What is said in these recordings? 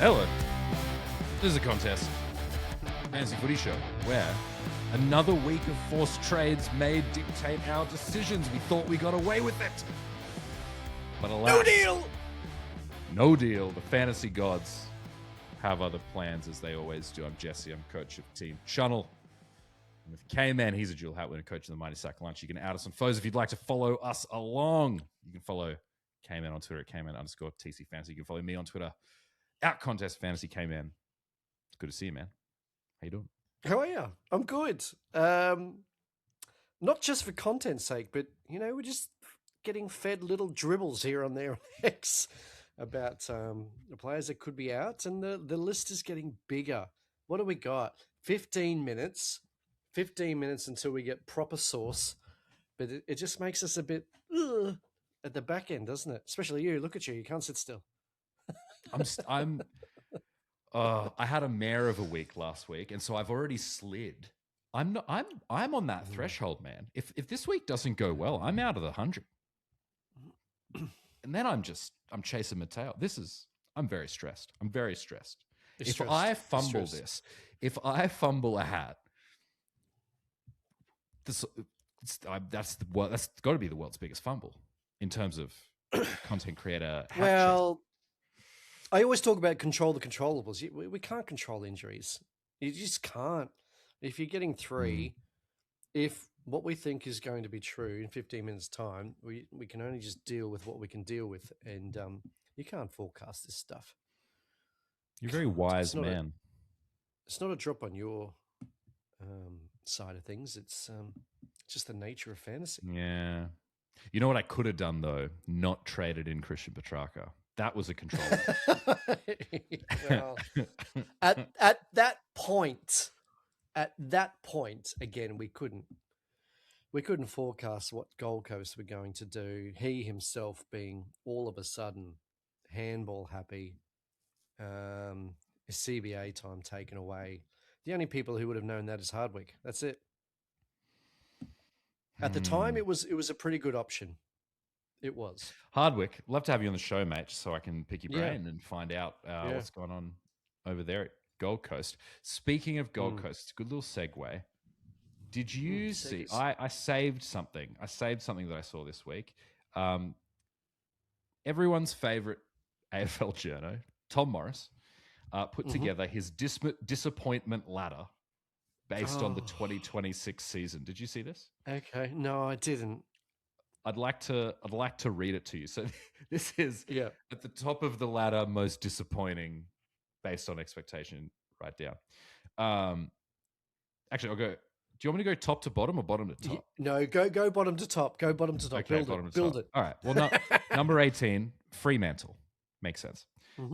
Hello. This is a contest. Fantasy Footy Show, where another week of forced trades may dictate our decisions. We thought we got away with it. But alas, No deal! No deal. The fantasy gods have other plans, as they always do. I'm Jesse. I'm coach of Team Chunnel. And with Kman, he's a dual hat winner, coach of the Mighty Sack Lunch. You can add us on foes if you'd like to follow us along. You can follow Kman on Twitter at Kman_TC Fantasy. You can follow me on Twitter at Contest Fantasy Kman. It's good to see you, man. How you doing? How are you? I'm good. Not just for content's sake, but, we're just getting fed little dribbles here and there on X about the players that could be out, and the list is getting bigger. What do we got? 15 minutes. 15 minutes until we get proper sauce, but it just makes us a bit at the back end, doesn't it? Especially you. Look at you. You can't sit still. I had a mare of a week last week, and so I've already slid. I'm on that threshold, man. If this week doesn't go well, I'm out of the 100. And then I'm chasing my tail. I'm very stressed. I'm very stressed. If I fumble a hat, that's got to be the world's biggest fumble in terms of content creator. Well, I always talk about control the controllables. We can't control injuries. You just can't. If you're getting three, if what we think is going to be true in 15 minutes' time, we can only just deal with what we can deal with, and you can't forecast this stuff. You're a very wise man. It's not a drop on your side of things. It's just the nature of fantasy. Yeah. You know what I could have done, though? Not traded in Christian Petrarca. That was a control. Well, at that point, again, we couldn't forecast what Gold Coast were going to do. He himself being all of a sudden handball happy, his CBA time taken away. The only people who would have known that is Hardwick. That's it. At the time, it was a pretty good option. It was. Hardwick, love to have you on the show, mate, so I can pick your brain and find out what's going on over there at Gold Coast. Speaking of Gold Coast, it's a good little segue. Did you see? I saved something. I saved something that I saw this week. Everyone's favorite AFL journo, Tom Morris, put together his disappointment ladder based on the 2026 season. Did you see this? Okay, no, I didn't. I'd like to read it to you. So this is at the top of the ladder, most disappointing based on expectation. Right down. Actually, I'll go. Do you want me to go top to bottom or bottom to top? No, go bottom to top. Go bottom to top. Okay, build it. All right. Well, number 18, Fremantle. Makes sense.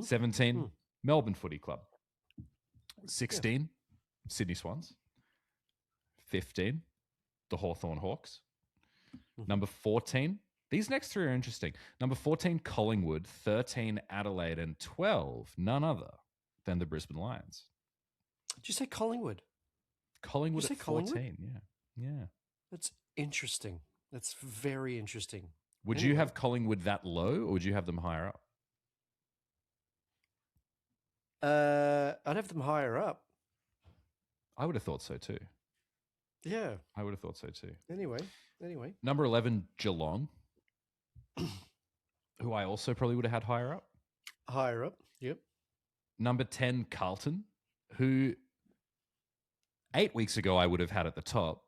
17, Melbourne Footy Club. 16, Sydney Swans. 15, the Hawthorn Hawks. Number 14, these next three are interesting. Number 14, Collingwood. 13, Adelaide. And 12, none other than the Brisbane Lions. Did you say Collingwood? Collingwood at 14, yeah. That's interesting. That's very interesting. Would you have Collingwood that low, or would you have them higher up? I'd have them higher up. I would have thought so too. Yeah. I would have thought so too. Anyway. Number 11, Geelong, who I also probably would have had higher up. Higher up, yep. Number 10, Carlton, who 8 weeks ago I would have had at the top.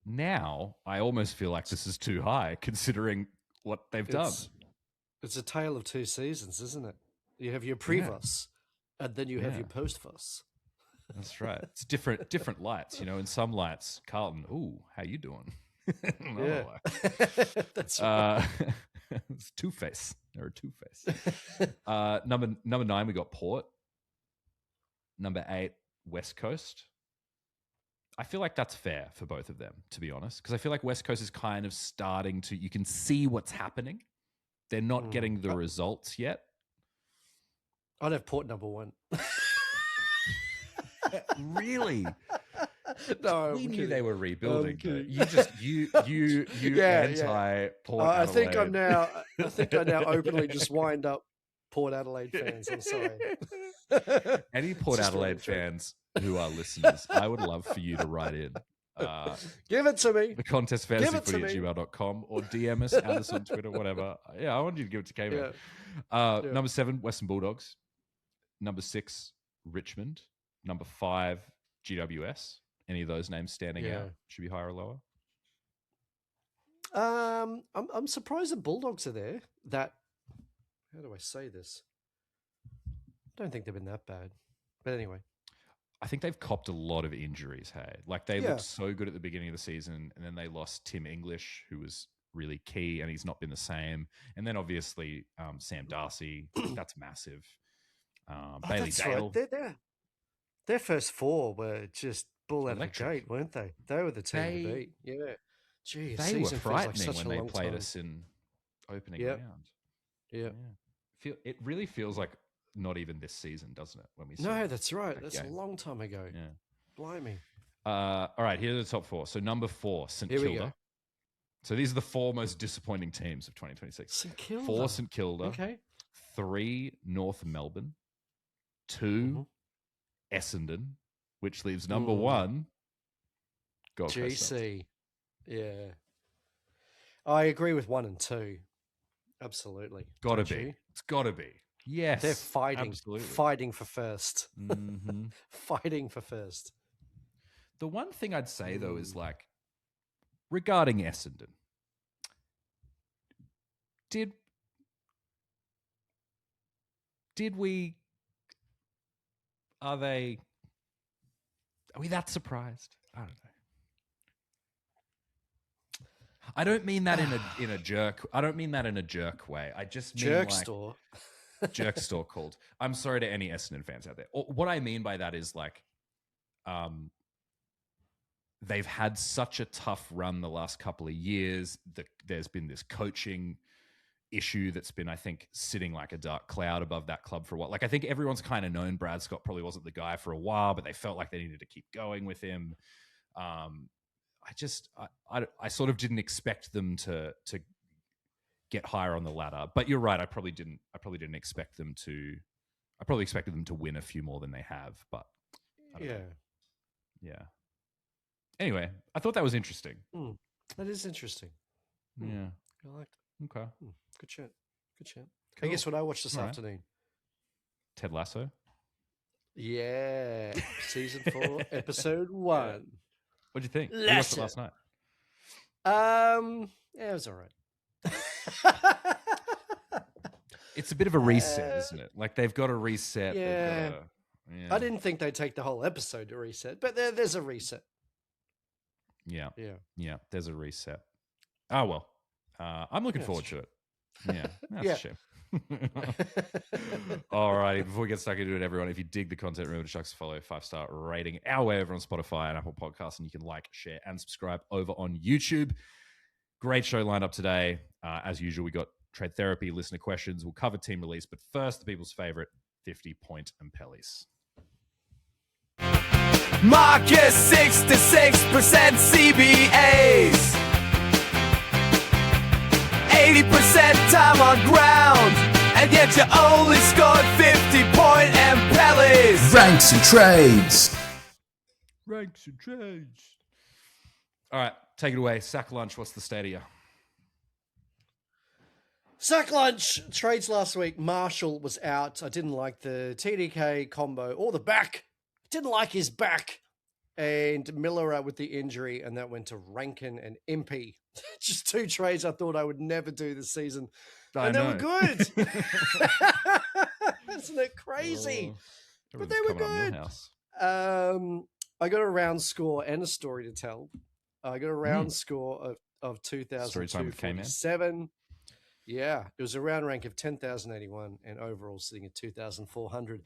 Now I almost feel like this is too high considering what they've done. It's a tale of two seasons, isn't it? You have your pre-fuss and then you have your post-fuss. That's right. It's different lights, In some lights, Carlton, ooh, how you doing? That's right. It's Two-Face. They're a Two-Face. Number 9, we got Port. Number 8, West Coast. I feel like that's fair for both of them, to be honest, because I feel like West Coast is kind of starting to, you can see what's happening. They're not getting the results yet. I'd have Port number 1. Really? No, we knew they were rebuilding. You Yeah. anti Port. I think I now openly just wind up Port Adelaide fans. I'm sorry. Any Port Adelaide fans who are listeners, I would love for you to write in. Give it to me. The contest fantasyfooty@gmail.com or DM us, add us on Twitter, whatever. Yeah, I want you to give it to Kman. Yeah. Number 7, Western Bulldogs. Number 6, Richmond. Number 5, GWS. Any of those names standing out? Should be higher or lower? I'm surprised the Bulldogs are there. How do I say this? I don't think they've been that bad. But anyway. I think they've copped a lot of injuries, hey? Like, they looked so good at the beginning of the season, and then they lost Tim English, who was really key, and he's not been the same. And then, obviously, Sam Darcy, that's massive. Bailey Dale. Right. Their first 4 were just bull out of the gate, weren't they? They were the team to beat. Yeah. Gee, they were frightening when they played us in opening round. Yeah. It really feels like not even this season, doesn't it? When we No, that's right. That's a long time ago. Yeah. Blimey. All right, here are the top 4. So number 4, St Kilda. So these are the 4 most disappointing teams of 2026. St Kilda. 4, St Kilda. Okay. 3, North Melbourne. 2, Essendon, which leaves number 1, Gold Coast. GC. Yeah. I agree with 1 and 2. Absolutely. Gotta be. It's gotta be. Yes. They're fighting. Absolutely. Fighting for first. Mm-hmm. Fighting for first. The one thing I'd say, though, is like, regarding Essendon, did we, are we that surprised? I don't know. I don't mean that in a jerk. I don't mean that in a jerk way. I just mean jerk like, store. Jerk store called. I'm sorry to any Essendon fans out there. What I mean by that is like, they've had such a tough run the last couple of years. There's been this coaching issue that's been, I think, sitting like a dark cloud above that club for a while. Like, I think everyone's kind of known Brad Scott probably wasn't the guy for a while, but they felt like they needed to keep going with him. I sort of didn't expect them to get higher on the ladder, but you're right. I probably didn't expect them to. I probably expected them to win a few more than they have, but yeah. Anyway, I thought that was interesting. That is interesting. Yeah, I liked it. Okay, good chat. Cool. Hey, guess what I watched this afternoon? Ted Lasso. Yeah, season 4, episode 1. What'd you think? We watched it last night. Yeah, it was all right. It's a bit of a reset, isn't it? Like, they've got to reset. Yeah. I didn't think they'd take the whole episode to reset, but there's a reset. Yeah. There's a reset. Oh well, I'm looking forward to it. Yeah, that's a shame. All righty, before we get stuck into it, everyone, if you dig the content, remember to chuck us a follow, 5-star rating our way over on Spotify and Apple Podcasts, and you can like, share, and subscribe over on YouTube. Great show lined up today. As usual, we got trade therapy, listener questions. We'll cover team release, but first, the people's favorite 50-point Impellis. Marcus 66% CBAs, 80% time on ground, and yet you only scored 50-point Impellis. Ranks and trades. All right, take it away. Sack lunch. What's the state of you? Sack lunch. Trades last week. Marshall was out. I didn't like the TDK combo or the back. Didn't like his back. And Miller with the injury, and that went to Rankin and Impey. Just 2 trades I thought I would never do this season. And they were good. Isn't it crazy? But they were good. I got a round score and a story to tell. I got a round score of 2,247. Yeah, it was a round rank of 10,081 and overall sitting at 2,400.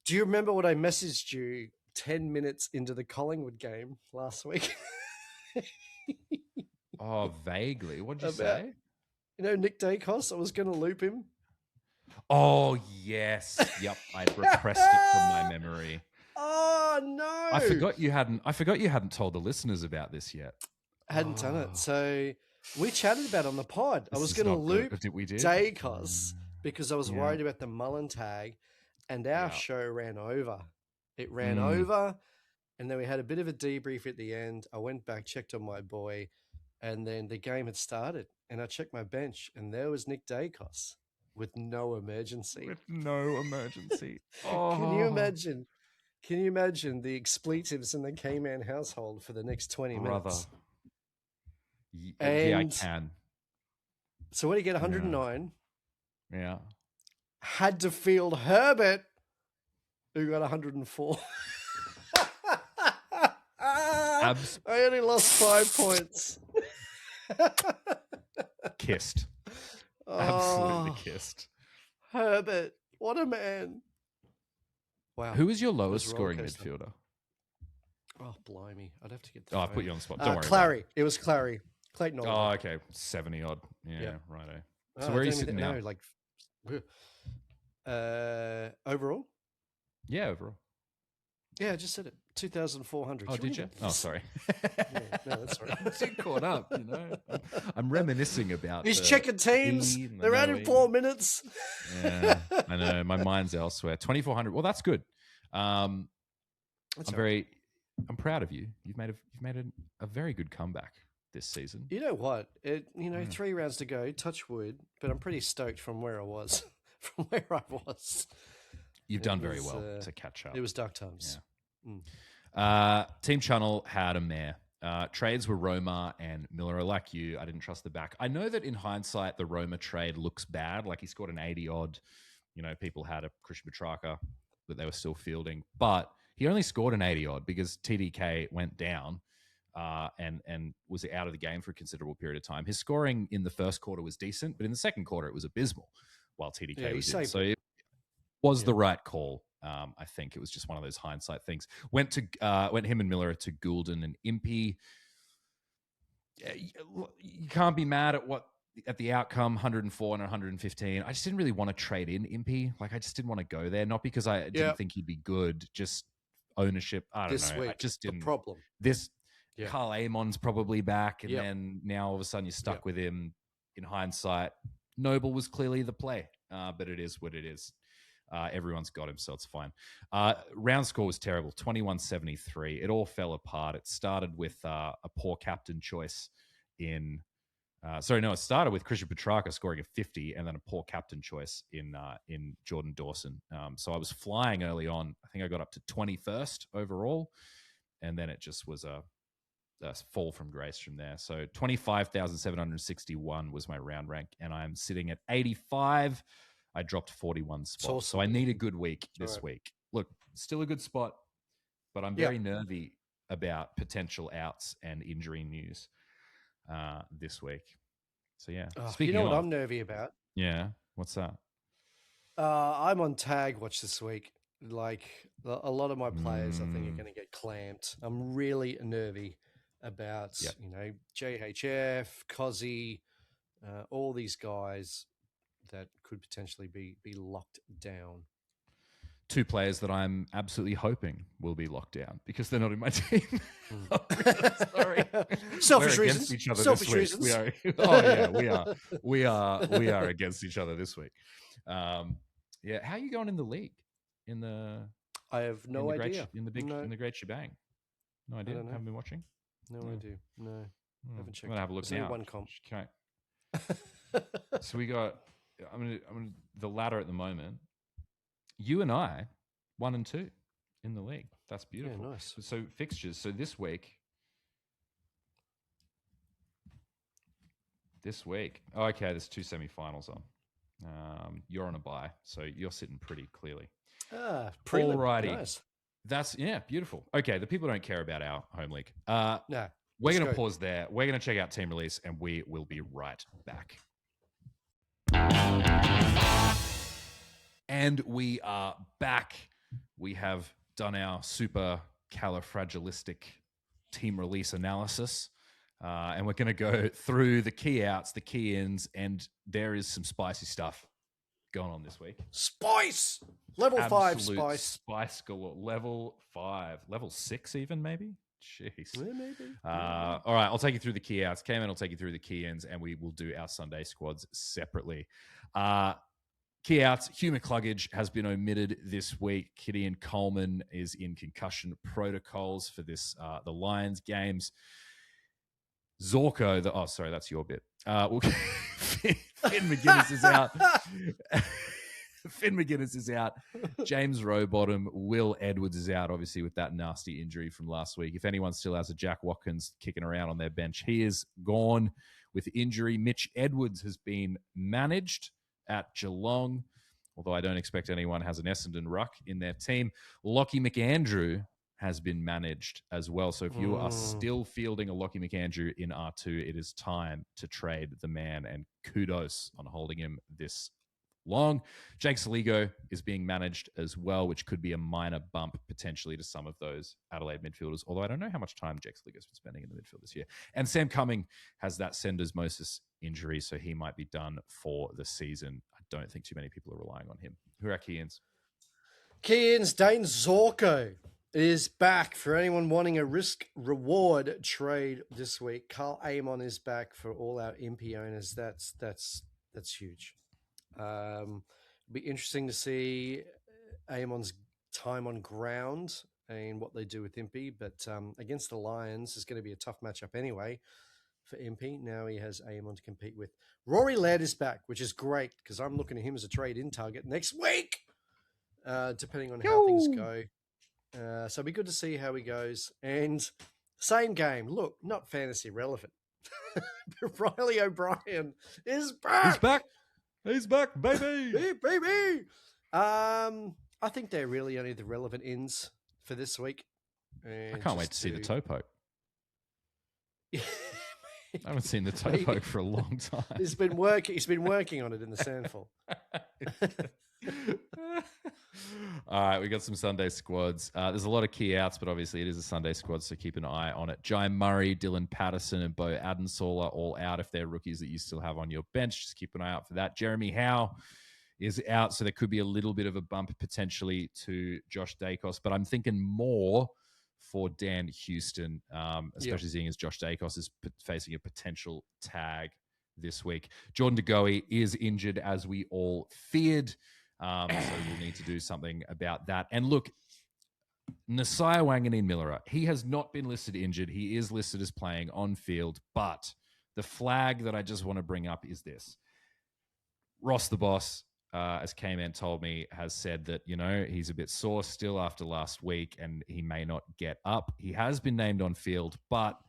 Do you remember what I messaged you 10 minutes into the Collingwood game last week? Oh, vaguely. What did you say? You know, Nick Dacos, I was going to loop him. Oh, yes. Yep. I'd repressed it from my memory. Oh, no. I forgot you hadn't told the listeners about this yet. I hadn't done it. So we chatted about it on the pod. I was going to loop Dacos because I was Yeah. worried about the Mullen tag, and our Yeah. show ran over. It ran over, and then we had a bit of a debrief at the end. I went back, checked on my boy, and then the game had started, and I checked my bench, and there was Nick Dacos with no emergency. With no emergency. Can you imagine? Can you imagine the expletives in the Kman household for the next 20 brother? minutes? Yeah, I can. So what do you get? 109. Yeah. Had to field Herbert, who got 104. I only lost 5 points. Kissed. Absolutely kissed. Herbert, what a man. Wow. Who was your lowest It was a scoring rollercoaster. midfielder? Oh, blimey. I'd have to get the Oh, I phone. put you on the spot. Don't worry. Clary. It was Clary. Clayton Oh, Oliver. okay. 70 odd. Yeah, righto. So Oh, where are you I don't sitting even now? know, like, overall? Yeah, overall. Yeah, I just said it. 2,400. Oh, did you? Oh, sorry. Yeah, no, that's all right. I'm too caught up, you know. I'm reminiscing about. He's the checking teams. E and the They're out no in E. 4 minutes. Yeah, I know. My mind's elsewhere. 2,400. Well, that's good. I'm proud of you. You've made a very good comeback this season. You know what? 3 rounds to go, touch wood, but I'm pretty stoked from where I was. You've It done very was, well to catch up. It was dark times. Team Channel had a mare. Trades were Roma and Miller. Like you, I didn't trust the back. I know that in hindsight, the Roma trade looks bad. Like he scored an 80 odd. You know, people had a Christian Petrarca that they were still fielding, but he only scored an 80 odd because TDK went down and was out of the game for a considerable period of time. His scoring in the first quarter was decent, but in the second quarter it was abysmal while TDK was in. So it was the right call. I think it was just one of those hindsight things. Went him and Miller to Goulden and Impey. You can't be mad at the outcome, 104 and 115. I just didn't really want to trade in Impey. Like I just didn't want to go there. Not because I didn't think he'd be good, just ownership. I don't know. Week, I just didn't. The problem. Carl Amon's probably back, and then now all of a sudden you're stuck with him. In hindsight, Noble was clearly the play, but it is what it is. Everyone's got him, so it's fine. Round score was terrible, 21-73. It all fell apart. It started with a poor captain choice it started with Christian Petrarca scoring a 50 and then a poor captain choice in Jordan Dawson. So I was flying early on. I think I got up to 21st overall, and then it just was a fall from grace from there. So 25,761 was my round rank, and I'm sitting at 85. I dropped 41 spots. Awesome. So I need a good week this week. Look, still a good spot, but I'm very nervy about potential outs and injury news this week. So, yeah. You know what I'm nervy about? Yeah. What's that? I'm on tag watch this week. Like a lot of my players, I think, are going to get clamped. I'm really nervy about, JHF, Cozzy, all these guys that could potentially be locked down. 2 players that I'm absolutely hoping will be locked down because they're not in my team. Sorry. Selfish We're reasons. Against each other Selfish this week. reasons. We are. Oh yeah, we are. We are against each other this week. How are you going in the league? I have no idea. In the great shebang. No idea. Haven't been watching. No idea. No, haven't checked. I'm gonna have a look There's now. only one comp. Okay. So we got. I'm gonna the ladder at the moment. You and I, 1 and 2 in the league. That's beautiful. Yeah, nice. So fixtures. So this week. Okay, there's 2 semifinals on. You're on a bye, so you're sitting pretty clearly. Alrighty. Nice. That's beautiful. Okay, the people don't care about our home league. No. We're going to pause there. We're going to check out team release, and we will be right back. And we are back. We have done our super califragilistic team release analysis, and we're going to go through the key outs, the key ins, and there is some spicy stuff going on this week. Spice! Level 5 Absolute spice. Spice galore. Level 5. Level 6 even, maybe? Jeez. Yeah, maybe. All right, I'll take you through the key outs. Kman will take you through the key ins, and we will do our Sunday squads separately. Key outs, Hugh McCluggage has been omitted this week. Gideon Coleman is in concussion protocols for this the Lions games. Zorko, that's your bit. Finn McGuinness is out. Finn McGuinness is out. James Rowbottom, Will Edwards is out, obviously, with that nasty injury from last week. If anyone still has a Jack Watkins kicking around on their bench, he is gone with injury. Mitch Edwards has been managed at Geelong, although I don't expect anyone has an Essendon ruck in their team. Lockie McAndrew has been managed as well. So if you are still fielding a Lockie McAndrew in R2, it is time to trade the man, and kudos on holding him this long. Jake Saligo is being managed as well, which could be a minor bump potentially to some of those Adelaide midfielders, although I don't know how much time Jake Saligo's been spending in the midfield this year. And Sam Cumming has that syndesmosis injury, so he might be done for the season. I don't think too many people are relying on him. Who are key-ins? Key-ins, Dane Zorko is back for anyone wanting a risk-reward trade this week. Carl Amon is back for all our Impy owners. That's huge. It'll be interesting to see Amon's time on ground and what they do with Impy, but against the Lions is going to be a tough matchup anyway for Impy. Now he has Amon to compete with. Rory Laird is back, which is great because I'm looking at him as a trade-in target next week, depending on how things go. So it'll be good to see how he goes. And same game. Look, not fantasy relevant. But Riley O'Brien is back. He's back. He's back, baby. Hey, baby. I think they're really only the relevant ins for this week. And I can't wait to see the toe poke. I haven't seen the toe poke for a long time. He's been working on it in the sandful. All right, we got some Sunday squads. There's a lot of key outs, but obviously it is a Sunday squad, so keep an eye on it. Jai Murray, Dylan Patterson, and Bo Adensaul are all out if they're rookies that you still have on your bench. Just keep an eye out for that. Jeremy Howe is out, so there could be a little bit of a bump potentially to Josh Dacos, but I'm thinking more for Dan Houston, especially seeing as Josh Dacos is facing a potential tag this week. Jordan De Goey is injured, as we all feared. So we'll need to do something about that. And look, Nasiah Wanganeen-Miller, he has not been listed injured. He is listed as playing on field. But the flag that I just want to bring up is this. Ross the boss, as Kman told me, has said that, he's a bit sore still after last week and he may not get up. He has been named on field, but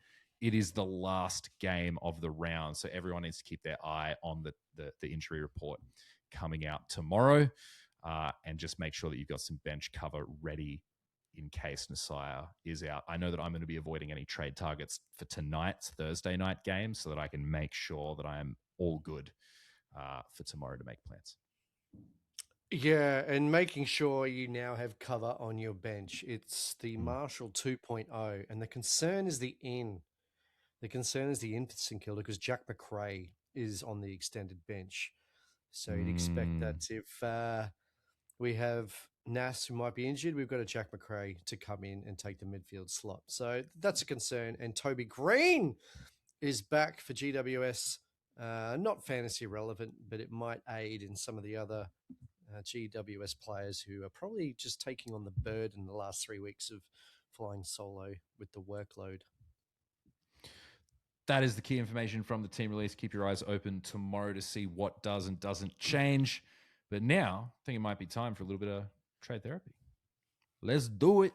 it is the last game of the round. So everyone needs to keep their eye on the injury report coming out tomorrow, and just make sure that you've got some bench cover ready in case Nasiah is out. I know that I'm going to be avoiding any trade targets for tonight's Thursday night game so that I can make sure that I am all good for tomorrow to make plans. Yeah, and making sure you now have cover on your bench. It's the Marshall 2.0, and the concern is the in. The concern is the in for St Kilda because Jack McRae is on the extended bench. So you'd expect that if we have Nass, who might be injured, we've got a Jack McRae to come in and take the midfield slot. So that's a concern. And Toby Green is back for GWS. Not fantasy relevant, but it might aid in some of the other GWS players who are probably just taking on the burden the last 3 weeks of flying solo with the workload. That is the key information from the team release. Keep your eyes open tomorrow to see what does and doesn't change. But now, I think it might be time for a little bit of trade therapy. Let's do it.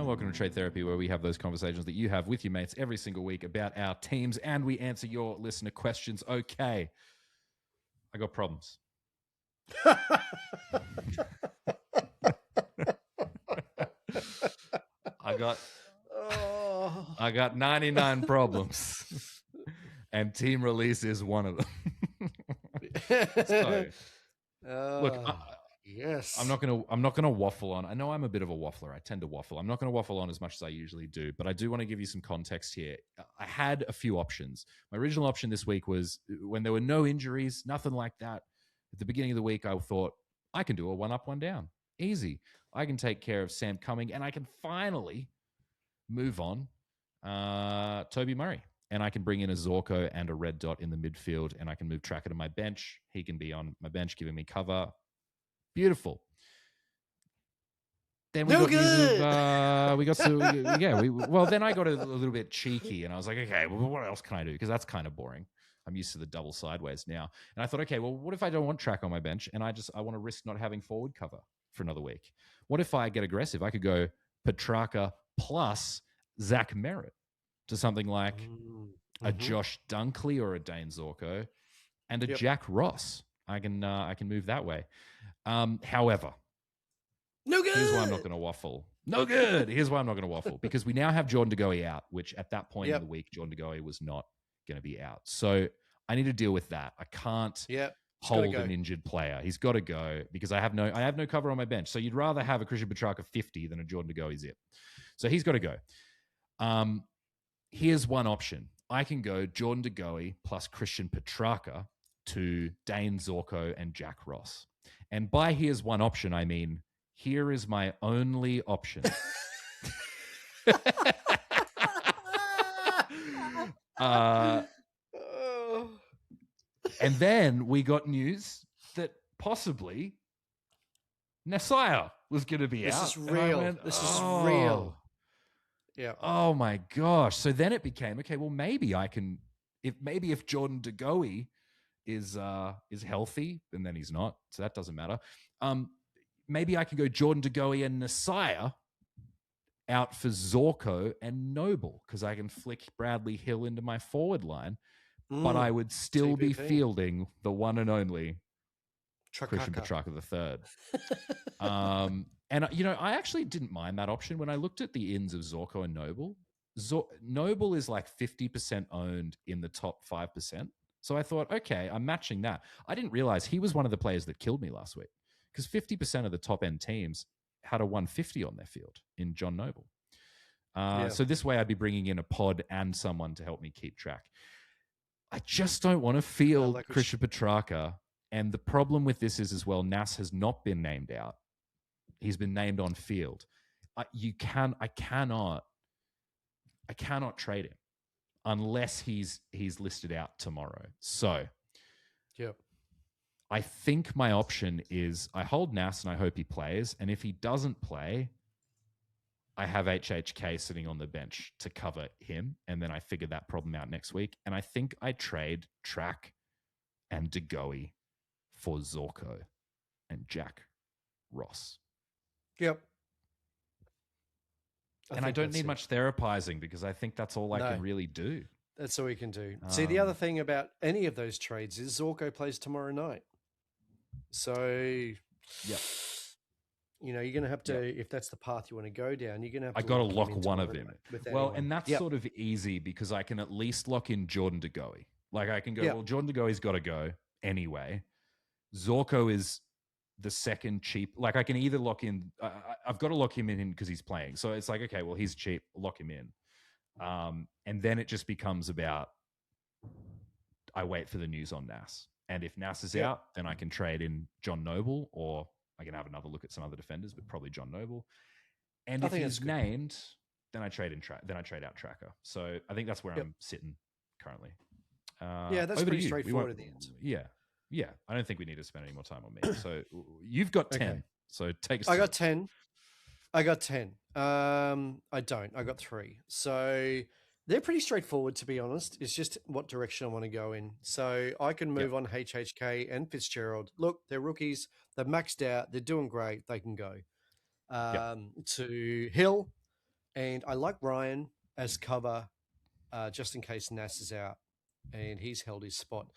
Welcome to Trade Therapy, where we have those conversations that you have with your mates every single week about our teams, and we answer your listener questions. Okay, I got problems. I got 99 problems, and team release is one of them. Look, yes, I'm not gonna waffle on. I know I'm a bit of a waffler. I tend to waffle. I'm not gonna waffle on as much as I usually do, but I do want to give you some context here. I had a few options. My original option this week was when there were no injuries, nothing like that. At the beginning of the week, I thought, I can do a 1 up, 1 down. Easy. I can take care of Sam Cumming, and I can finally move on Toby Murray. And I can bring in a Zorko and a red dot in the midfield, and I can move Tracker to my bench. He can be on my bench, giving me cover. Beautiful. Then we got news of, we got to, yeah. Well, then I got a little bit cheeky, and I was like, okay, well, what else can I do? Because that's kind of boring. I'm used to the double sideways now, and I thought, okay, well, what if I don't want Track on my bench, and I want to risk not having forward cover for another week? What if I get aggressive? I could go Petrarca plus Zach Merritt to something like a Josh Dunkley or a Dane Zorko and a Jack Ross. I can move that way. However, no good. Here's why I'm not going to waffle. No good. Here's why I'm not going to waffle, because we now have Jordan De Goey out, which at that point in the week, Jordan De Goey was not going to be out. So I need to deal with that. I can't hold an injured player. He's got to go because I have no cover on my bench. So you'd rather have a Christian Petrarca 50 than a Jordan De Goey zip. So he's got to go. Here's one option. I can go Jordan De Goey plus Christian Petrarca to Dane Zorko and Jack Ross. And by here's one option, I mean, here is my only option. And then we got news that possibly Nasaya was going to be out. This is real. This is real. Yeah. Oh my gosh. So then it became, okay, well, maybe I can, if Jordan De Goey is healthy, and then he's not, so that doesn't matter. Maybe I can go Jordan De Goey and Nasaya out for Zorko and Noble, because I can flick Bradley Hill into my forward line, but I would still be fielding the one and only Christian Petrarca III. And, I actually didn't mind that option. When I looked at the ins of Zorko and Noble, Noble is like 50% owned in the top 5%. So I thought, okay, I'm matching that. I didn't realize he was one of the players that killed me last week, because 50% of the top end teams had a 150 on their field in John Noble. So this way I'd be bringing in a pod and someone to help me keep track. I just don't want to field Christian Petrarca. And the problem with this is as well, Nas has not been named out. He's been named on field. I cannot trade him unless he's listed out tomorrow. So I think my option is I hold Nas and I hope he plays. And if he doesn't play, I have HHK sitting on the bench to cover him. And then I figure that problem out next week. And I think I trade Track and De Goey for Zorko and Jack Ross. Yep. I don't need much therapizing, because I think that's all I can really do. That's all we can do. See, the other thing about any of those trades is Zorko plays tomorrow night. So, you're going to have to, if that's the path you want to go down, you're going to have to. I got to lock one of them. Well, and that's sort of easy because I can at least lock in Jordan De Goey. Like I can go, well, Jordan De Goey's got to go anyway. Zorko is the second cheap. Like I can either lock in, I've got to lock him in because he's playing. So it's like, okay, well, he's cheap, lock him in. And then it just becomes about, I wait for the news on Nas. And if Nas is out, then I can trade in John Noble, or I can have another look at some other defenders, but probably John Noble. And if he's named, then I trade out Tracker. So I think that's where I'm sitting currently. That's pretty straightforward at the end. Yeah. I don't think we need to spend any more time on me. So you've got 10. Okay. So take us. I got 10. I don't. I got 3. So they're pretty straightforward, to be honest. It's just what direction I want to go in. So I can move on HHK and Fitzgerald. Look, they're rookies. They're maxed out. They're doing great. They can go. To Hill. And I like Ryan as cover just in case Nas is out. And he's held his spot.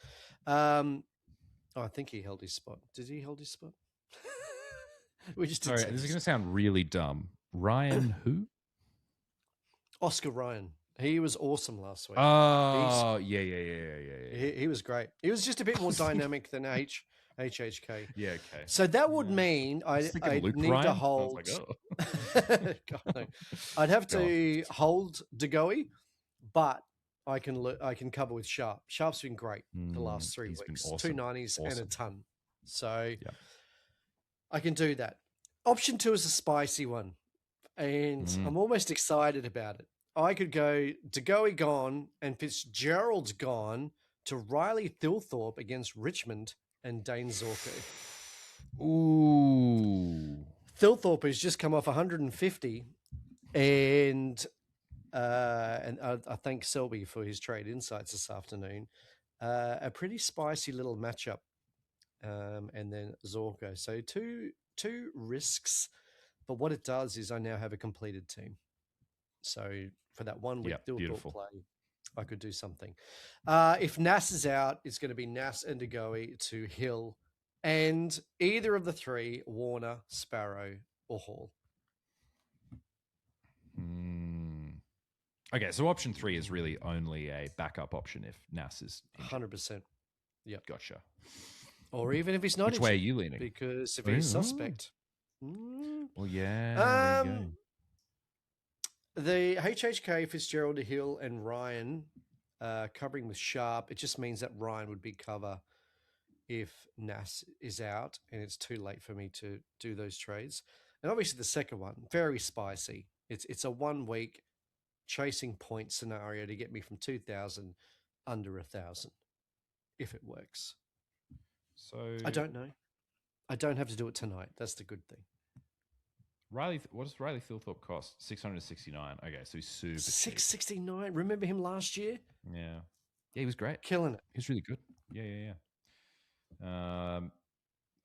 I think he held his spot. Did he hold his spot? We just did. Sorry, this is going to sound really dumb. Ryan who? Oscar Ryan. He was awesome last week. Oh, yeah. He was great. He was just a bit more dynamic than HHK. Yeah, okay. So that would mean I need Ryan? to hold. Like, oh. God, no. I'd have to hold De Goey, but I can cover with Sharp. Sharp's been great the last 3 weeks. Awesome. 290s and a ton. So I can do that. Option 2 is a spicy one. and I'm almost excited about it. I could go to Goey gone and Fitzgerald's gone to Riley Thilthorpe against Richmond and Dane Zorko. Ooh. Thilthorpe has just come off 150, and I thank Selby for his trade insights this afternoon. A pretty spicy little matchup, and then Zorko. So two risks, but what it does is I now have a completed team. So for that 1 week Thilthorpe play, I could do something. If Nas is out, it's going to be Nas and Goey to Hill, and either of the three, Warner, Sparrow, or Hall. Okay, so option 3 is really only a backup option if Nas is injured. 100%. Yep. Gotcha. Or even if he's not Which injured, way are you leaning? Because if he's suspect. Well, yeah. There you go. The HHK, Fitzgerald, Hill, and Ryan covering with Sharp, it just means that Ryan would be cover if Nas is out, and it's too late for me to do those trades. And obviously the second one, very spicy. It's a 1 week chasing point scenario to get me from 2,000 under 1,000, if it works. So I don't know. I don't have to do it tonight. That's the good thing. What does Riley Thilthorpe cost? 669. Okay, so he's super cheap. 669. Remember him last year? Yeah, he was great, killing it. He was really good. Yeah.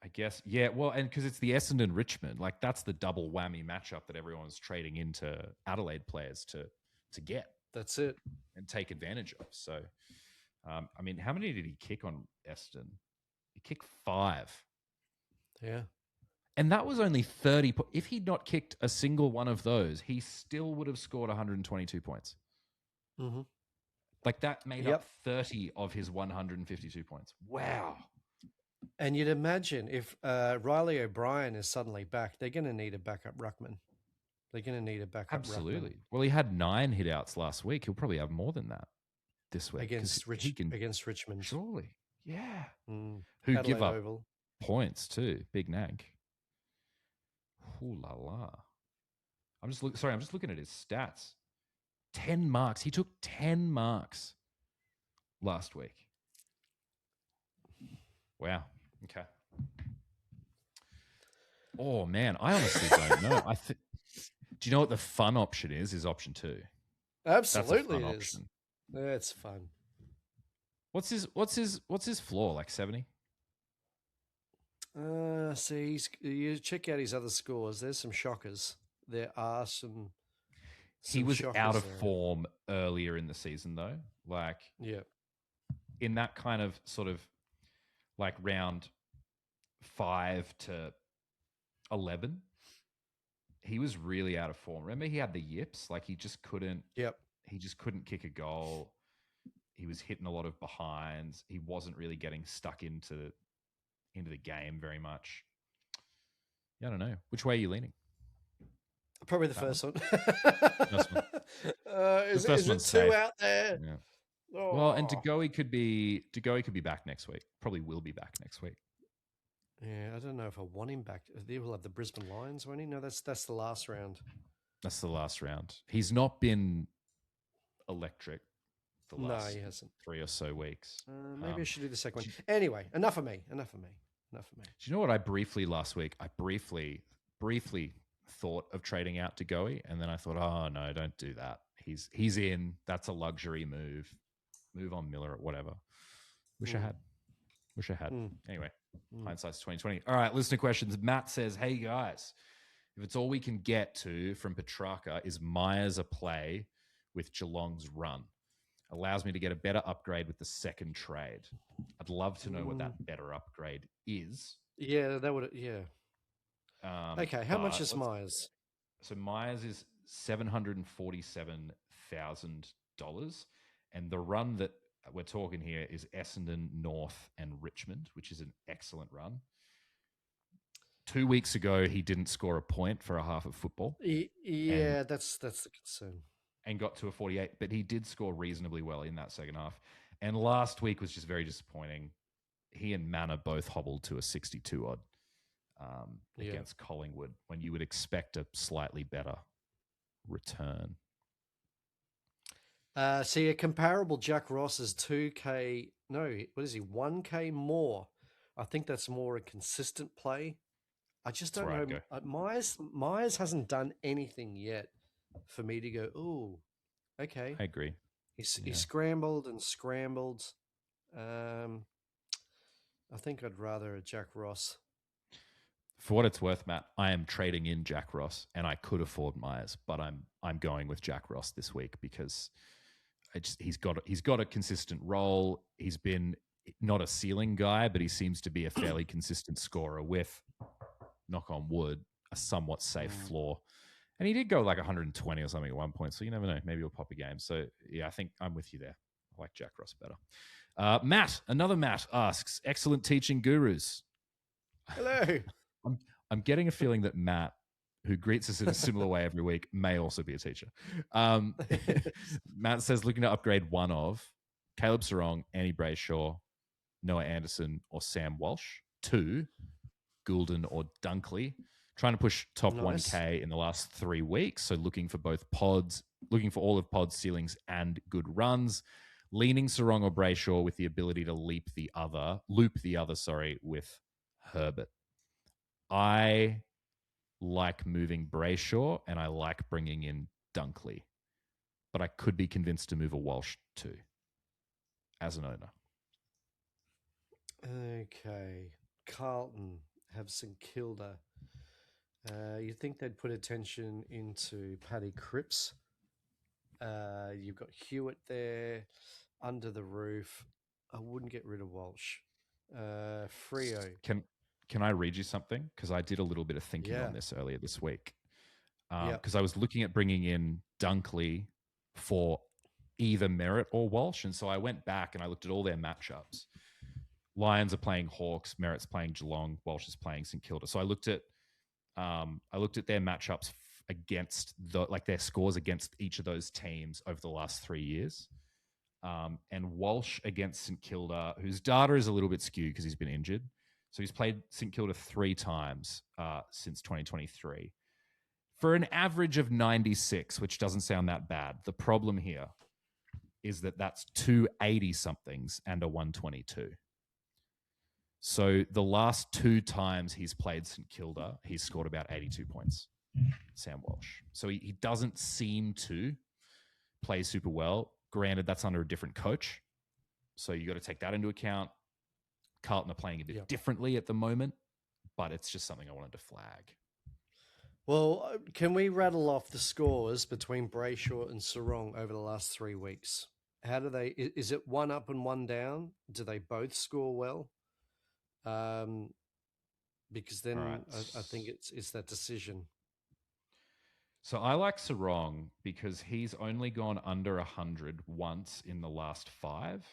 I guess, yeah. Well, and because it's the Essendon Richmond, like that's the double whammy matchup that everyone's trading into Adelaide players to get. That's it, and take advantage of. So, I mean, how many did he kick on Essendon? He kicked 5. Yeah. And that was only 30. If he'd not kicked a single one of those, he still would have scored 122 points. Mm-hmm. Like that made up 30 of his 152 points. Wow. And you'd imagine if Riley O'Brien is suddenly back, they're going to need a backup ruckman. They're going to need a backup Absolutely. ruckman. Well, he had 9 hit-outs last week. He'll probably have more than that this week. Against Richmond. Surely. Yeah. Who Adelaide give up Oval. points too. Big nag. Ooh la la. I'm just looking at his stats. 10 marks. He took 10 marks last week. Wow. Okay. Oh man, I honestly don't know. Do you know what the fun option is? Is option 2. Absolutely, That's a fun it is. option. That's fun. What's his floor? Like 70? See, you check out his other scores. There's some shockers. There are some. He was out of form earlier in the season, though. Like, in that kind of sort of like round 5 to 11, he was really out of form. Remember, he had the yips. Like, he just couldn't. Yep. He just couldn't kick a goal. He was hitting a lot of behinds. He wasn't really getting stuck into the game very much. Yeah, I don't know. Which way are you leaning? Probably the first one. First one. Is it 2 safe. out there? Yeah. Oh. Well, and Goey could be back next week. Probably will be back next week. Yeah, I don't know if I want him back. He will have the Brisbane Lions, won't he? No, that's the last round. That's the last round. He's not been electric the last he hasn't. 3 or so weeks. Maybe I should do the second one. Anyway, enough of me. Do you know what I briefly last week? I briefly thought of trading out to Goey, and then I thought, oh no, don't do that. He's in. That's a luxury move. Move on Miller or whatever. Wish I had. Anyway, hindsight's 2020. All right, listener questions. Matt says, hey guys, if it's all we can get to from Petrarca is Myers a play with Geelong's run. Allows me to get a better upgrade with the second trade. I'd love to know what that better upgrade is. Yeah, that would. Yeah. Okay, how much is Myers? So Myers is $747,000, and the run that we're talking here is Essendon, North, and Richmond, which is an excellent run. 2 weeks ago, he didn't score a point for a half of football. Yeah, that's the concern. And got to a 48, but he did score reasonably well in that second half. And last week was just very disappointing. He and Manor both hobbled to a 62 odd against Collingwood when you would expect a slightly better return. See, a comparable Jack Ross is 2K. No, what is he? 1K more. I think that's more a consistent play. I just That's don't where I'd know. go. Myers hasn't done anything yet for me to go, oh, okay. I agree. He scrambled and scrambled. I think I'd rather a Jack Ross. For what it's worth, Matt, I am trading in Jack Ross, and I could afford Myers, but I'm going with Jack Ross this week because he's got a consistent role. He's been not a ceiling guy, but he seems to be a fairly consistent scorer with, knock on wood, a somewhat safe floor. And he did go like 120 or something at one point, so you never know. Maybe he'll pop a game. So yeah, I think I'm with you there. I like Jack Ross better. Matt, another Matt asks, excellent teaching gurus. Hello. I'm getting a feeling that Matt, who greets us in a similar way every week, may also be a teacher. Matt says, looking to upgrade one of Caleb Sarong, Annie Brayshaw, Noah Anderson, or Sam Walsh. 2, Goulden or Dunkley. Trying to push top 1K in the last 3 weeks. So looking for all of Pod's ceilings and good runs. Leaning Sarong or Brayshaw with the ability to loop the other, with Herbert. I like moving Brayshaw and I like bringing in Dunkley, but I could be convinced to move a Walsh too as an owner. Okay. Carlton have St Kilda. You think they'd put attention into Paddy Cripps? You've got Hewitt there under the roof. I wouldn't get rid of Walsh. Freo. Can I read you something? Because I did a little bit of thinking on this earlier this week. Because I was looking at bringing in Dunkley for either Merritt or Walsh. And so I went back and I looked at all their matchups. Lions are playing Hawks, Merritt's playing Geelong, Walsh is playing St Kilda. So I looked at their matchups against their scores against each of those teams over the last 3 years. And Walsh against St Kilda, whose data is a little bit skewed because he's been injured. So he's played St Kilda 3 times since 2023 for an average of 96, which doesn't sound that bad. The problem here is that that's 2 80-somethings and a 122. So the last 2 times he's played St Kilda, he's scored about 82 points, Sam Walsh. So he doesn't seem to play super well. Granted, that's under a different coach. So you got to take that into account. Carlton are playing a bit differently at the moment, but it's just something I wanted to flag. Well, can we rattle off the scores between Brayshaw and Sarong over the last 3 weeks? How do they? Is it one up and one down? Do they both score well? Because then I think it's that decision. So I like Sarong because he's only gone under 100 once in the last 5.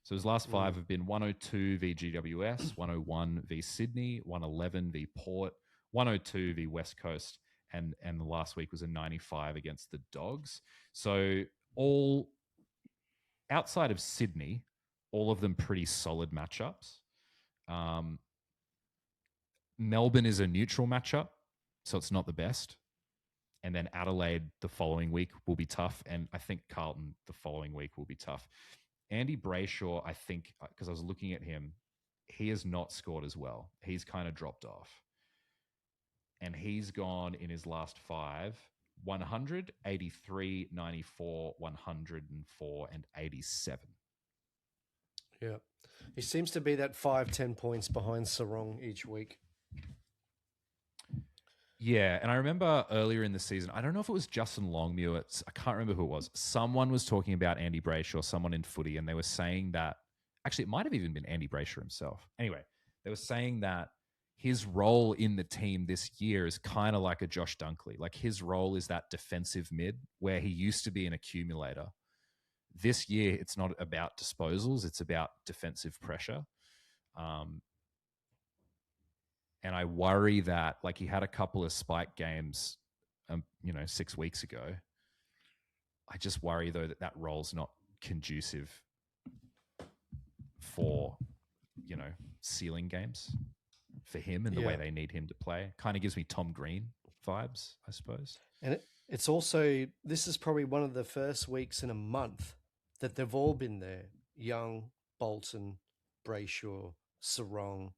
So his last 5 have been 102 v GWS, 101 v Sydney, 111 v Port, 102 v West Coast, and the last week was a 95 against the Dogs. So all outside of Sydney, all of them pretty solid matchups. Melbourne is a neutral matchup, so it's not the best. And then Adelaide the following week will be tough. And I think Carlton the following week will be tough. Andy Brayshaw, I think, because I was looking at him, he has not scored as well. He's kind of dropped off. And he's gone in his last 5, 100, 83, 94, 104, and 87. Yeah. He seems to be that 5-10 points behind Sarong each week. Yeah, and I remember earlier in the season, I don't know if it was Justin Longmuir, I can't remember who it was. Someone was talking about Andy Brayshaw, someone in Footy, and they were saying that, actually, it might have even been Andy Brayshaw himself. Anyway, they were saying that his role in the team this year is kind of like a Josh Dunkley. Like his role is that defensive mid where he used to be an accumulator. This year, it's not about disposals, it's about defensive pressure. And I worry that, like, he had a couple of spike games, 6 weeks ago. I just worry, though, that role's not conducive for, ceiling games for him and the way they need him to play. Kind of gives me Tom Green vibes, I suppose. And it's also, this is probably one of the first weeks in a month that they've all been there. Young, Bolton, Brayshaw, Sarong,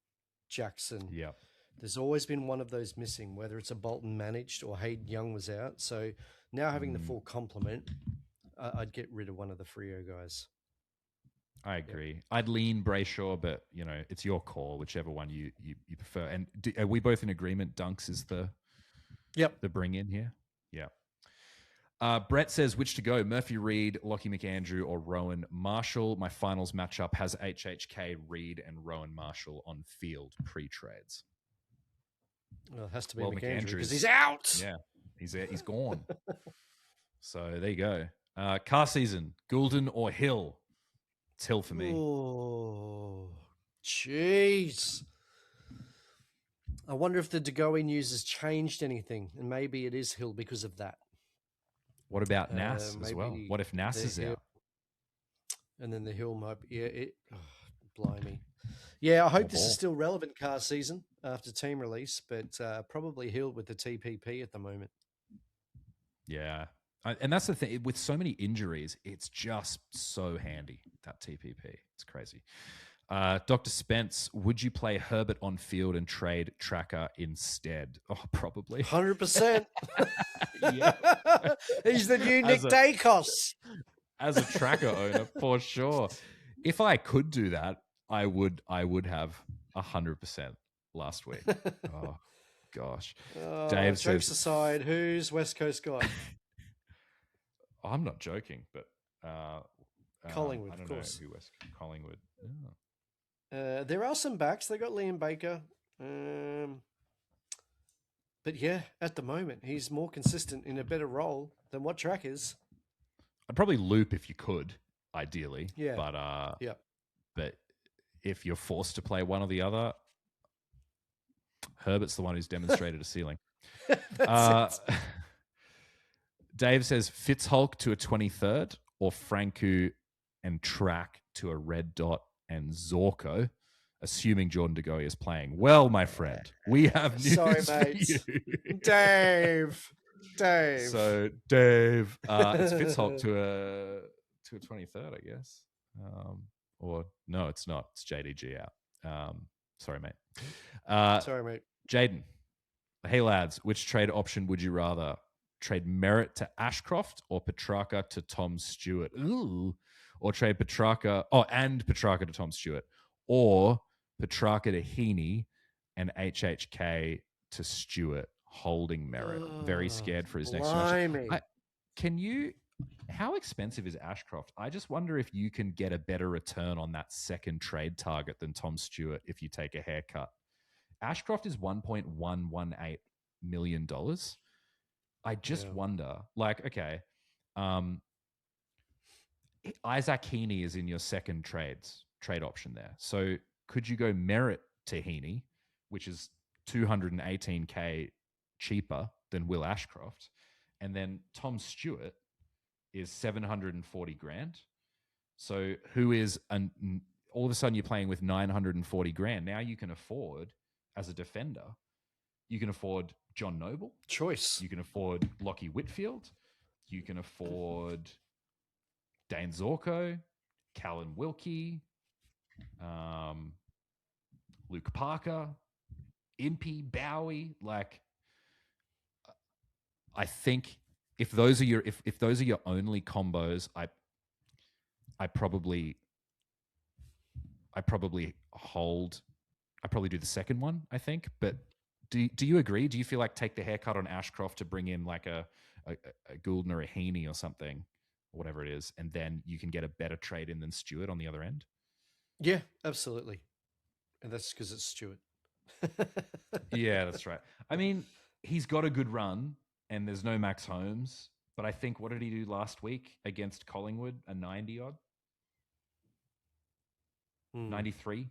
Jackson. Yeah. There's always been one of those missing, whether it's a Bolton managed or Hayden Young was out. So now having the full complement, I'd get rid of one of the Freo guys. I agree. I'd lean Brayshaw, but it's your call, whichever one you prefer. And are we both in agreement? Dunks is the bring in here. Yeah. Brett says which to go: Murphy Reed, Lockie McAndrew, or Rowan Marshall. My finals matchup has HHK, Reed, and Rowan Marshall on field pre-trades. Well, it has to be McAndrew because he's out. Yeah, he's gone. So there you go. Car season: Goulden or Hill? It's Hill for me. Oh, jeez. I wonder if the Goey news has changed anything, and maybe it is Hill because of that. What about Nas as well? What if Nas is out? And then the Hill might be... blimey. Yeah, I hope this is still relevant car season after team release, but probably Hill with the TPP at the moment. Yeah. And that's the thing. With so many injuries, it's just so handy, that TPP. It's crazy. Dr. Spence, would you play Herbert on field and trade Tracker instead? Oh, probably. 100%. Yeah. He's the new Nick Dacos. As a Tracker owner, for sure. If I could do that, I would have 100% last week. Oh, gosh. Dave jokes says, aside, who's West Coast guy? I'm not joking, but Collingwood, I don't of course. know who West Collingwood. Oh. There are some backs. They got Liam Baker. But yeah, at the moment, he's more consistent in a better role than what Track is. I'd probably loop if you could, ideally. Yeah. But if you're forced to play one or the other, Herbert's the one who's demonstrated a ceiling. Dave says Fitzhulk to a 23rd or Franku and Track to a red dot and Zorko, assuming Jordan De Goey is playing. Well, my friend, we have news for you. Dave. So, Dave, it's Fitzhulk to a 23rd, I guess. Or no, it's not. It's JDG out. Sorry, mate. Sorry, mate. Jaden, hey, lads, which trade option would you rather? Trade Merritt to Ashcroft or Petrarca to Tom Stewart? Ooh. Or trade Petrarca to Tom Stewart. Or Petrarca to Heaney and HHK to Stewart, holding Merritt. Very scared for his next match. How expensive is Ashcroft? I just wonder if you can get a better return on that second trade target than Tom Stewart if you take a haircut. Ashcroft is $1.118 million. I just wonder, okay, Isaac Heaney is in your second trade option there. So could you go Merritt to Heaney, which is $218K cheaper than Will Ashcroft, and then Tom Stewart is $740,000. So who is all of a sudden you're playing with $940,000. Now you can afford, as a defender, you can afford John Noble. Choice. You can afford Lockie Whitfield. You can afford Dane Zorko, Callan Wilkie, Luke Parker, Impey, Bowie. I think if those are your only combos, I probably hold. I probably do the second one, I think. But do you agree? Do you feel like take the haircut on Ashcroft to bring in like a Goulden or a Heaney or something, or whatever it is, and then you can get a better trade in than Stewart on the other end? Yeah, absolutely. And that's because it's Stewart. Yeah, that's right. I mean, he's got a good run, and there's no Max Holmes. But I think, what did he do last week against Collingwood? A 90-odd? 93?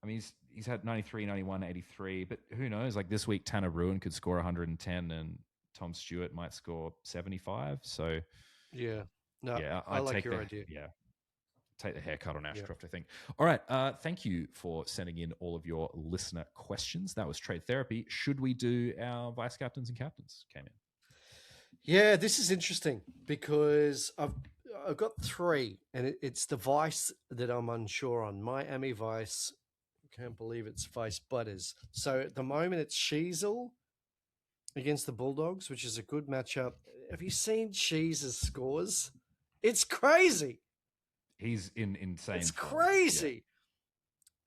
I mean, he's had 93, 91, 83. But who knows? Like this week, Tanner Bruin could score 110 and Tom Stewart might score 75. So, yeah. No, yeah, I like take your idea. Yeah. take the haircut on Ashcroft, I think. All right. Thank you for sending in all of your listener questions. That was Trade Therapy. Should we do our vice captains and captains, Kman? Yeah, this is interesting because I've got 3, and it's the Vice that I'm unsure on. Miami Vice. Can't believe it's Vice Butters. So at the moment, it's Sheasel against the Bulldogs, which is a good matchup. Have you seen Sheese's scores? It's crazy. He's insane. It's form. crazy.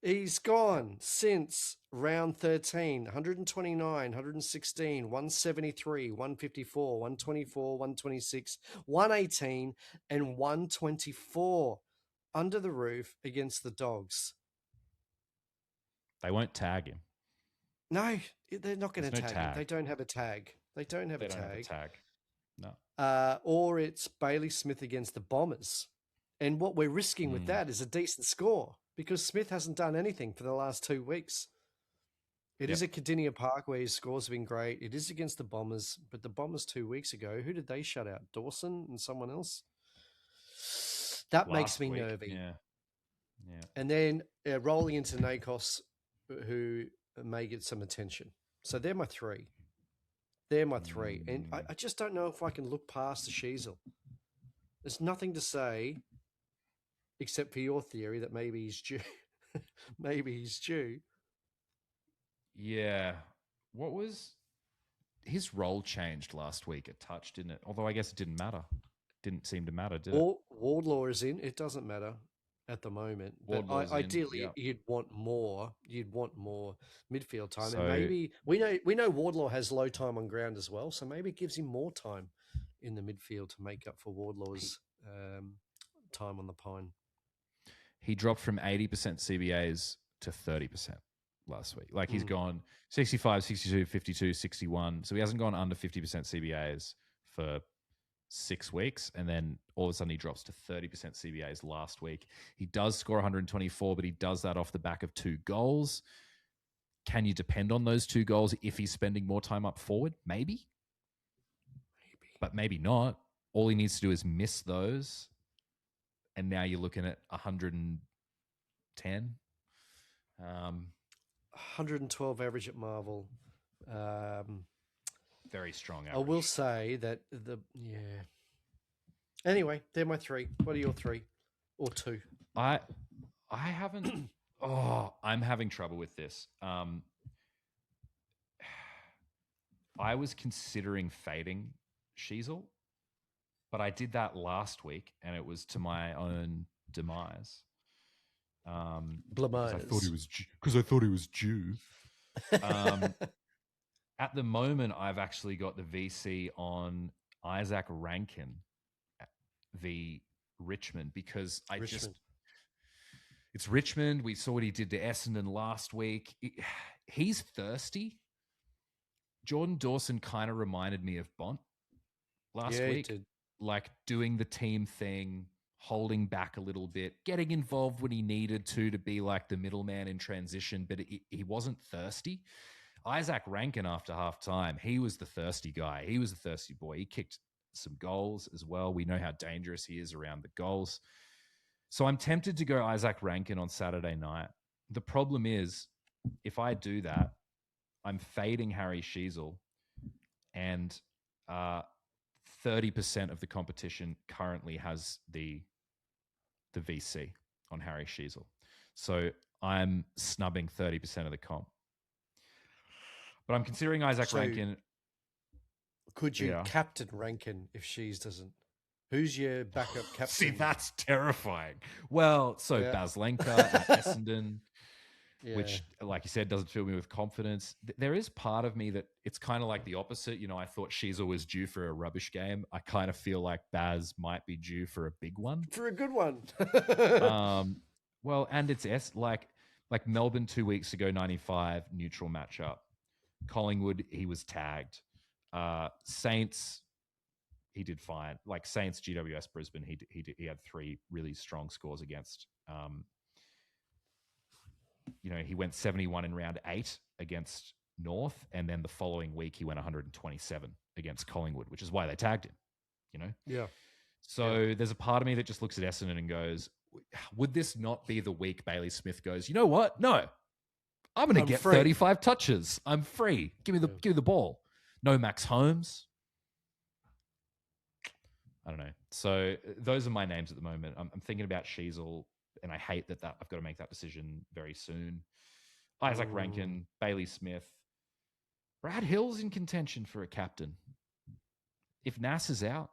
Yeah. He's gone since round 13, 129, 116, 173, 154, 124, 126, 118, and 124 under the roof against the Dogs. They won't tag him. No, they're not going to no tag him. They don't have a tag. They don't have a tag. No. Or it's Bailey Smith against the Bombers. And what we're risking with that is a decent score because Smith hasn't done anything for the last 2 weeks. It is at Cardinia Park where his scores have been great. It is against the Bombers, but the Bombers 2 weeks ago, who did they shut out? Dawson and someone else? That makes me nervy. Yeah. And then rolling into Nakos, who may get some attention. So they're my 3. And I just don't know if I can look past the Sheasel. There's nothing to say except for your theory that maybe he's due. Maybe he's due. Yeah. What was his role changed last week a touch, didn't it? Although I guess it didn't matter. Didn't seem to matter, did it? Wardlaw is in. It doesn't matter at the moment. But ideally, you'd want more. You'd want more midfield time. And maybe we know Wardlaw has low time on ground as well. So maybe it gives him more time in the midfield to make up for Wardlaw's time on the pine. He dropped from 80% CBAs to 30% last week. Like he's gone 65, 62, 52, 61. So he hasn't gone under 50% CBAs for 6 weeks. And then all of a sudden he drops to 30% CBAs last week. He does score 124, but he does that off the back of 2 goals. Can you depend on those 2 goals if he's spending more time up forward? Maybe. But maybe not. All he needs to do is miss those. And now you're looking at 110. 112 average at Marvel. Very strong average. I will say that Anyway, they're my 3. What are your 3 or 2? I haven't. I'm having trouble with this. I was considering fading Sheasel, but I did that last week, and it was to my own demise. Blamise. Because I thought he was due. At the moment, I've actually got the VC on Isaac Rankin v Richmond because it's Richmond. We saw what he did to Essendon last week. He's thirsty. Jordan Dawson kind of reminded me of Bont last week. He did. Like doing the team thing, holding back a little bit, getting involved when he needed to be like the middleman in transition, but he wasn't thirsty. Isaac Rankin after halftime, he was the thirsty guy. He was the thirsty boy. He kicked some goals as well. We know how dangerous he is around the goals. So I'm tempted to go Isaac Rankin on Saturday night. The problem is, if I do that, I'm fading Harry Sheasel, and 30% of the competition currently has the VC on Harry Sheasel. So I'm snubbing 30% of the comp. But I'm considering Isaac Rankin. Could you captain Rankin if Shees doesn't? Who's your backup captain? See, that's terrifying. Well, Bas Lenka at Essendon, which, like you said, doesn't fill me with confidence. There is part of me that it's kind of like the opposite. You know, I thought Sheasel was due for a rubbish game. I kind of feel like Baz might be due for a big one. For a good one. Well, and it's like Melbourne 2 weeks ago, 95, neutral matchup. Collingwood, he was tagged. Saints, he did fine. Like Saints, GWS, Brisbane, he had 3 really strong scores against. He went 71 in round 8 against North, and then the following week he went 127 against Collingwood, which is why they tagged him. Yeah. So there's a part of me that just looks at Essendon and goes, would this not be the week Bailey Smith goes, you know what? No, I'm going to get free. 35 touches. I'm free. Give me the ball. No Max Holmes. I don't know. So those are my names at the moment. I'm thinking about Sheasel, and I hate that I've got to make that decision very soon. Isaac Rankin, Bailey Smith. Brad Hill's in contention for a captain. If Nass is out,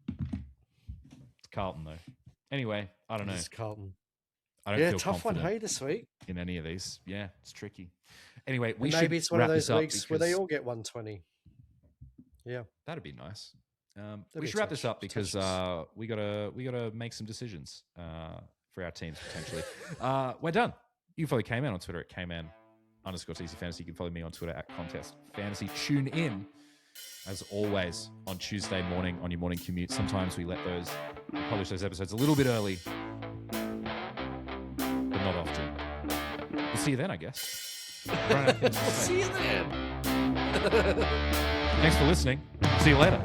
it's Carlton, though. Anyway, I don't know. It's Carlton. I don't feel tough one, confident hey, this week. in any of these. Yeah, it's tricky. Anyway, Maybe it's one of those weeks where they all get 120. Yeah, that'd be nice. We be should wrap this up because touches. we gotta make some decisions for our teams potentially. We're done. You can follow Kman on Twitter at Kman_TC Fantasy. You can follow me on Twitter at Contest Fantasy. Tune in as always on Tuesday morning on your morning commute. Sometimes we publish those episodes a little bit early, but not often. We'll see you then, I guess. See you then. Thanks for listening. See you later.